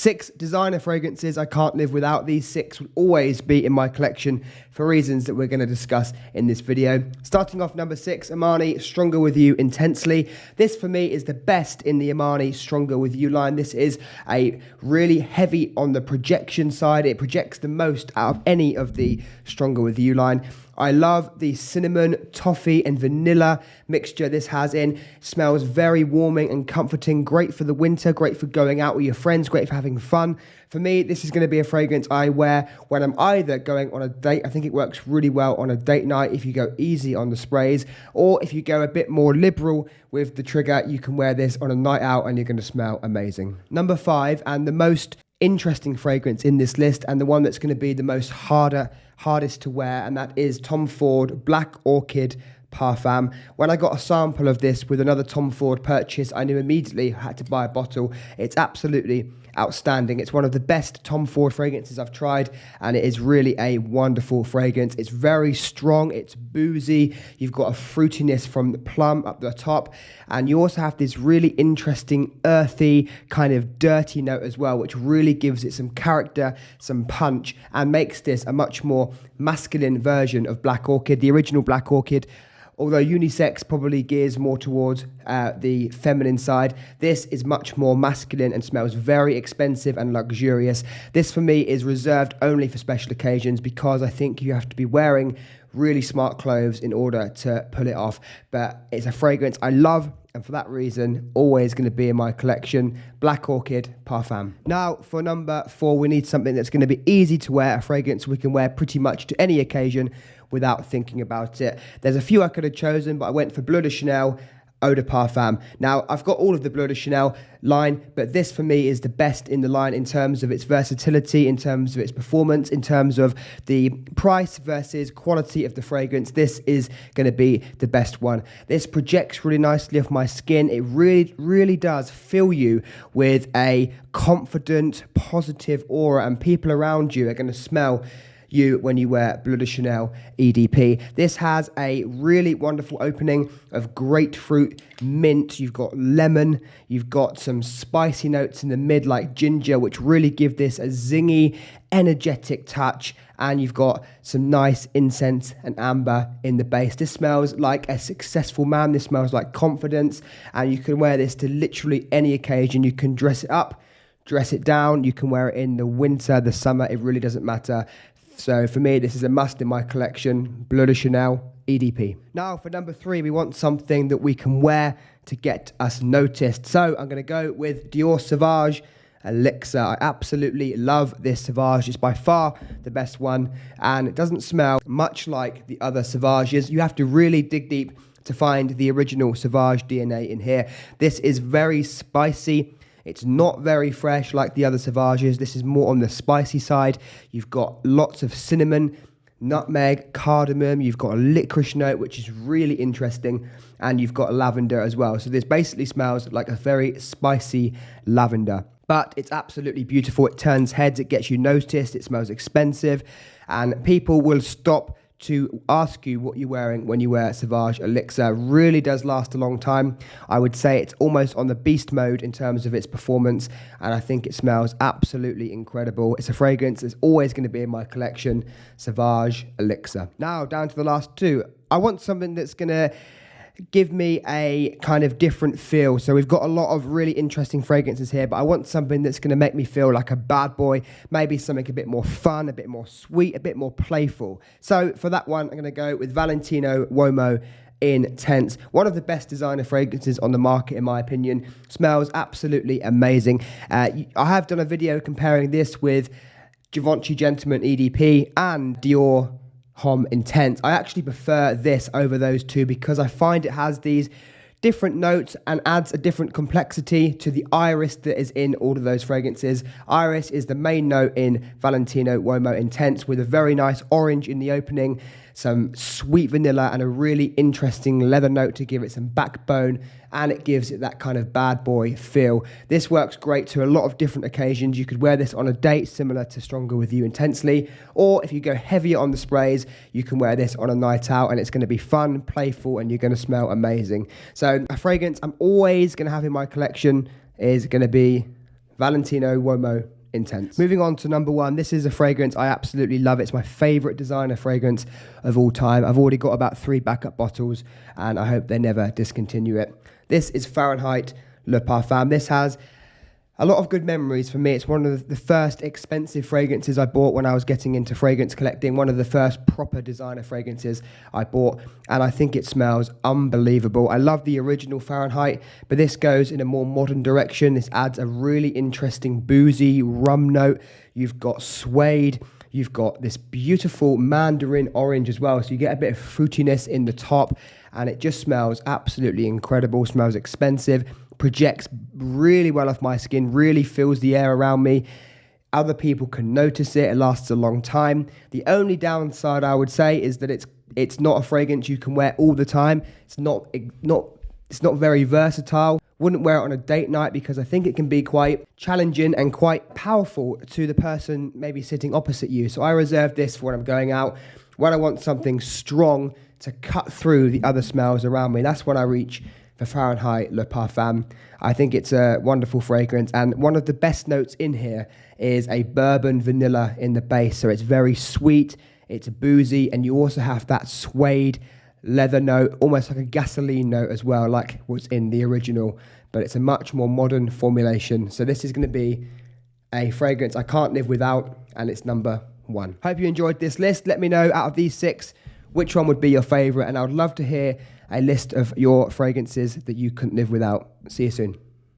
6 designer fragrances I can't live without. These 6 will always be in my collection for reasons that we're going to discuss in this video. Starting off number 6, Armani Stronger With You Intensely. This for me is the best in the Armani Stronger With You line. This is a really heavy on the projection side. It projects the most out of any of the Stronger With You line. I love the cinnamon, toffee and vanilla mixture this has in. It smells very warming and comforting, great for the winter, great for going out with your friends, great for having fun. For me, this is going to be a fragrance I wear when I'm either going on a date. I think it works really well on a date night if you go easy on the sprays, or if you go a bit more liberal with the trigger, you can wear this on a night out and you're going to smell amazing. Number 5, and the most interesting fragrance in this list, and the one that's going to be the most hardest to wear, and that is Tom Ford Black Orchid Parfum. When I got a sample of this with another Tom Ford purchase, I knew immediately I had to buy a bottle. It's absolutely outstanding. It's one of the best Tom Ford fragrances I've tried, and it is really a wonderful fragrance. It's very strong, it's boozy, you've got a fruitiness from the plum up the top, and you also have this really interesting earthy kind of dirty note as well, which really gives it some character, some punch, and makes this a much more masculine version of Black Orchid. The original Black Orchid, although unisex, probably gears more towards the feminine side, this is much more masculine and smells very expensive and luxurious. This for me is reserved only for special occasions, because I think you have to be wearing really smart clothes in order to pull it off. But it's a fragrance I love, and for that reason, always going to be in my collection. Black Orchid Parfum. Now, for number 4, we need something that's going to be easy to wear, a fragrance we can wear pretty much to any occasion without thinking about it. There's a few I could have chosen, but I went for Bleu de Chanel Eau de Parfum. Now, I've got all of the Bleu de Chanel line, but this for me is the best in the line in terms of its versatility, in terms of its performance, in terms of the price versus quality of the fragrance. This is going to be the best one. This projects really nicely off my skin. It really does fill you with a confident, positive aura, and people around you are going to smell you when you wear Bleu de Chanel EDP. This has a really wonderful opening of grapefruit, mint, you've got lemon, you've got some spicy notes in the mid like ginger, which really give this a zingy, energetic touch, and you've got some nice incense and amber in the base. This smells like a successful man. This smells like confidence, and you can wear this to literally any occasion. You can dress it up, dress it down, you can wear it in the winter, the summer, it really doesn't matter. So for me, this is a must in my collection, Bleu de Chanel EDP. Now for number 3, we want something that we can wear to get us noticed. So I'm going to go with Dior Sauvage Elixir. I absolutely love this Sauvage. It's by far the best one, and it doesn't smell much like the other Sauvages. You have to really dig deep to find the original Sauvage DNA in here. This is very spicy. It's not very fresh like the other Sauvages. This is more on the spicy side. You've got lots of cinnamon, nutmeg, cardamom. You've got a licorice note, which is really interesting. And you've got lavender as well. So this basically smells like a very spicy lavender. But it's absolutely beautiful. It turns heads. It gets you noticed. It smells expensive. And people will stop to ask you what you're wearing when you wear Sauvage Elixir. Really does last a long time. I would say it's almost on the beast mode in terms of its performance, and I think it smells absolutely incredible. It's a fragrance that's always going to be in my collection, Sauvage Elixir. Now down to the last 2. I want something that's going to give me a kind of different feel. So we've got a lot of really interesting fragrances here, but I want something that's going to make me feel like a bad boy, maybe something a bit more fun, a bit more sweet, a bit more playful. So for that one, I'm going to go with Valentino Womo Intense. One of the best designer fragrances on the market, in my opinion. Smells absolutely amazing. I have done a video comparing this with Givenchy Gentleman EDP and Dior Homme Intense. I actually prefer this over those two because I find it has these different notes and adds a different complexity to the iris that is in all of those fragrances. Iris is the main note in Valentino Womo Intense, with a very nice orange in the opening, some sweet vanilla, and a really interesting leather note to give it some backbone, and it gives it that kind of bad boy feel. This works great to a lot of different occasions. You could wear this on a date, similar to Stronger With You Intensely, or if you go heavier on the sprays, you can wear this on a night out, and it's going to be fun, playful, and you're going to smell amazing. So a fragrance I'm always going to have in my collection is going to be Valentino Womo Intense. Moving on to number 1. This is a fragrance I absolutely love. It's my favorite designer fragrance of all time. I've already got about 3 backup bottles, and I hope they never discontinue it. This is Fahrenheit Le Parfum. This has a lot of good memories for me. It's one of the first expensive fragrances I bought when I was getting into fragrance collecting. One of the first proper designer fragrances I bought, and I think it smells unbelievable. I love the original Fahrenheit, but this goes in a more modern direction. This adds a really interesting boozy rum note. You've got suede. You've got this beautiful mandarin orange as well, so you get a bit of fruitiness in the top, and it just smells absolutely incredible. Smells expensive, projects really well off my skin, really fills the air around me. Other people can notice it. It lasts a long time. The only downside I would say is that it's not a fragrance you can wear all the time. It's not very versatile. Wouldn't wear it on a date night because I think it can be quite challenging and quite powerful to the person maybe sitting opposite you. So I reserve this for when I'm going out, when I want something strong to cut through the other smells around me. That's when I reach for Fahrenheit Le Parfum. I think it's a wonderful fragrance, and one of the best notes in here is a bourbon vanilla in the base. So it's very sweet, it's boozy, and you also have that suede leather note, almost like a gasoline note as well, like what's in the original, but it's a much more modern formulation. So this is going to be a fragrance I can't live without, and it's number 1. Hope you enjoyed this list. Let me know out of these 6 which one would be your favorite, and I would love to hear a list of your fragrances that you couldn't live without. See you soon.